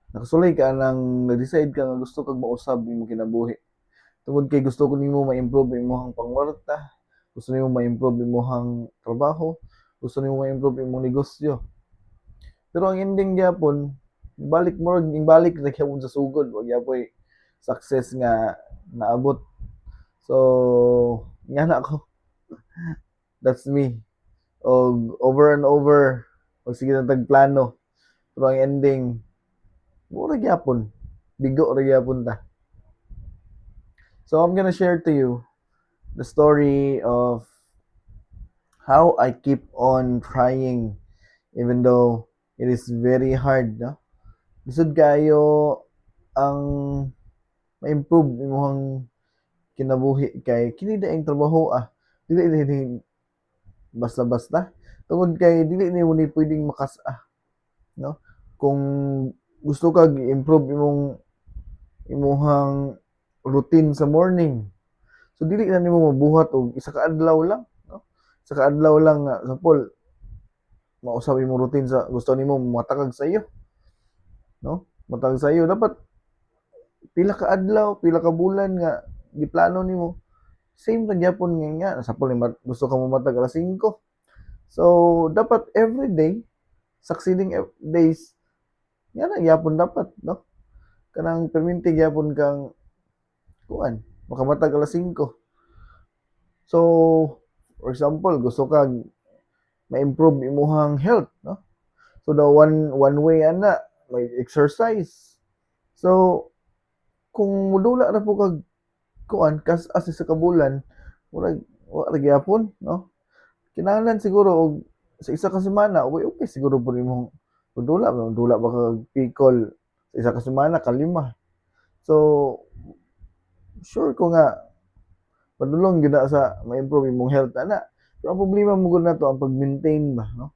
Nakasulay ka nang nag-decide ka nga gusto kag mausab imong kinabuhi. Tungod kay gusto ko nimo ma-improve imong pangwarta, gusto nimo ma-improve imong trabaho, gusto nimo ma-improve imong negosyo. Pero ang ending gyapon, ibalik ra gyapon sa sugod, wag gyapon success nga naabot. So, nga na ako, that's me. Og over and over, og sige na tag plano. Pero ang ending, mura gyapon. Bigo ra gyapon ta. So I'm gonna share to you the story of how I keep on trying even though it is very hard, no? Lisod kayo ang ma-improve imong kinabuhi kay kini daing trabaho dili ni basta-basta. Tungod kay dili nimo ni pwedeng no? Kung gusto kag i-improve imuhang routine sa morning. So dili na nimo mabuhat og isa ka adlaw lang, no? Isa ka adlaw lang nga sapol mausab imong routine sa gusto nimo matakag sa iyo, no? Matag sa iyo dapat pila ka adlaw, pila ka bulan nga giplano nimo. Same ra gyapon nga sapol gusto ka mo matag alas 5. So dapat every day succeeding days nga na gyapon dapat, no? Kanang perminti gyapon kang kuan makamatag alas 5. So for example, gusto kag ma-improve imuhang health, no? So the one way ana may exercise. So kung modula ra po kag kuan kas as sa kabulan, murag wa ra gyapon, no? Kinahanglan siguro og sa isa ka semana, okay siguro po imong dula ba kag pikol sa isa ka semana kalima. So sure ko nga padulong gyud na sa ma-improve imong health ana. Pero ang problema mo gud nato ang pag-maintain ba, no?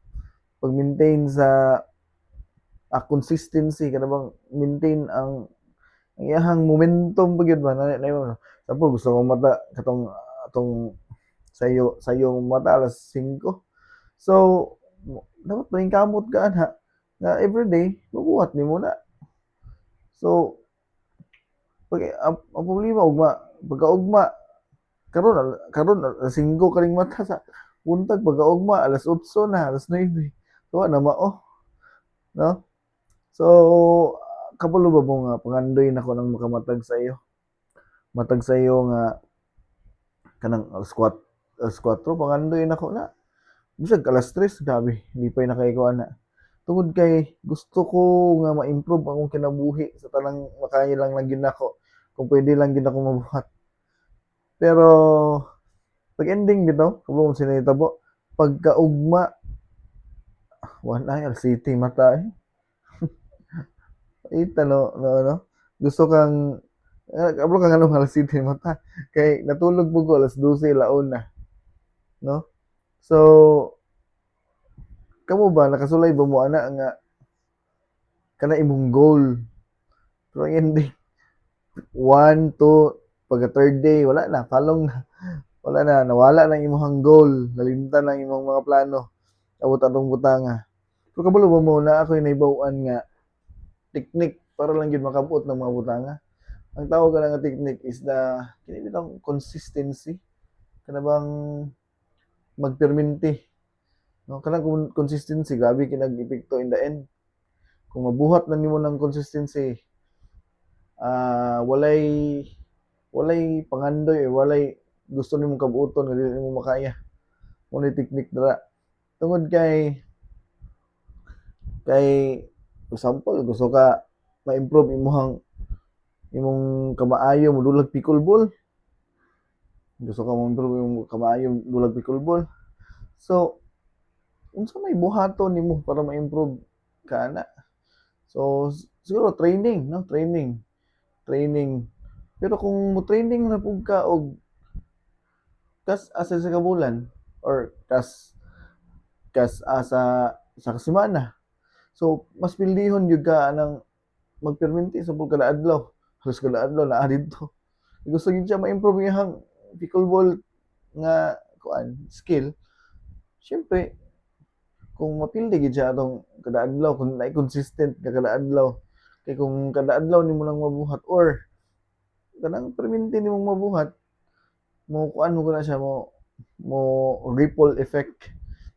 Pag-maintain sa consistency kada bang maintain ang iyahang momentum pa gyud ba na tapos gusto ko mata katong atong sayo mata alas 5. So dapat maning kamot ka ana nga everyday mabuhat nimo na. So ang problema pagkaugma karon alas 5 kaning mata sa buntag pagkaugma alas 8 na alas 9. So na mao, no? So kapalo ba mo nga pangandoy nako nang makamatag sa iyo. Matag sa iyo nga kanang alas 4 pangandoy nako na. Bisag alas 3 grabe, lipay na kay ko ana. Tungod kay gusto ko nga ma-improve akong kinabuhi sa tanang makaya lang lang gid nako. Kung pwede lang gid ako mabuhat. Pero pag ending bitaw, kabalo sa nahitabo, pagkaugma, one eye city mata eh. Ita no. Gusto kang kabalo kang ano alas city mata. Kay natulog po ko alas 12 laon na, no? So, kamo ba nakasulay ba mo ana nga kana imong goal? Pero ang ending, 1, 2, pagka third day, wala na, palong na. Wala na, nawala na imong goal, nalimtan na imong mga plano. Abot atong butanga. Pero kabalo ba mo na ako naibawan nga technique para lang yun makabuot ng mga butanga. Ang tawag ka nga technique is the kini bitang consistency. Kana bang magperminti. No, kanang consistency grabe kinag-epekto in the end. Kung mabuhat na nimo ng consistency, walay walay pangandoy walay gusto nimong kabuoton nga dili mo makaya. Mo technique dira. Tungod kay for example gusto ka ma-improve imong kamaayo modulag pickleball. Gusto ka ma-improve imong kamaayo modulag pickleball. So unsa may buhaton nimo para ma-improve ka na? So siguro training, no? Training. Pero kung mo training na pug ka og kas asa sa kabulan or kas asa sa semana. So mas pildihon jud ka nang magperminti sa pud kada adlaw. Halos kada adlaw naa didto. Gusto gyud siya ma-improve iyang pickleball nga kuan skill. Siyempre kung mapildi gid siya atong kada adlaw kung naay consistent ka kada adlaw Kay kung kada adlaw nimo lang mabuhat or kanang permanente nimong mabuhat, mo kuan mo na siya mo ripple effect.